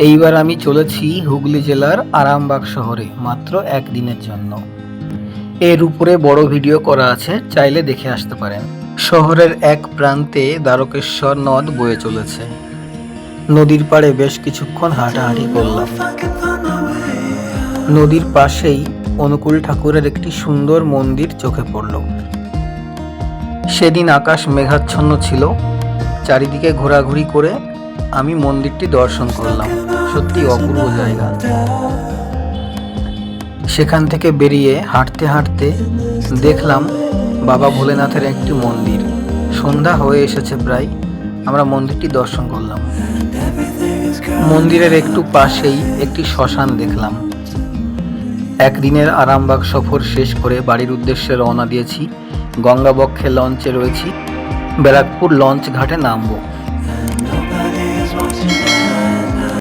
এইবার আমি চলেছি হুগলি জেলার আরামবাগ শহরে মাত্র একদিনের জন্য। এর উপরে বড় ভিডিও করা আছে, চাইলে দেখে আসতে পারেন। শহরের এক প্রান্তে দ্বারকেশ্বর নদ বয়ে চলেছে। নদীর পাড়ে বেশ কিছুক্ষণ হাঁটাহাঁটি করলাম। নদীর পাশেই অনুকূল ঠাকুরের একটি সুন্দর মন্দির চোখে পড়ল। সেদিন আকাশ মেঘাচ্ছন্ন ছিল। চারিদিকে ঘোরাঘুরি করে আমি মন্দিরটি দর্শন করলাম। সত্যি অপূর্ব জায়গা। সেখান থেকে বেরিয়ে হাঁটতে হাঁটতে দেখলাম বাবা ভোলেনাথের একটি মন্দির। সন্ধ্যা হয়ে এসেছে প্রায়। আমরা মন্দিরটি দর্শন করলাম। মন্দিরের একটু পাশেই একটি শ্মশান দেখলাম। একদিনের আরামবাগ সফর শেষ করে বাড়ির উদ্দেশ্যে রওনা দিয়েছি। গঙ্গাবক্ষে লঞ্চে রয়েছি, ব্যারাকপুর লঞ্চ ঘাটে নামবো।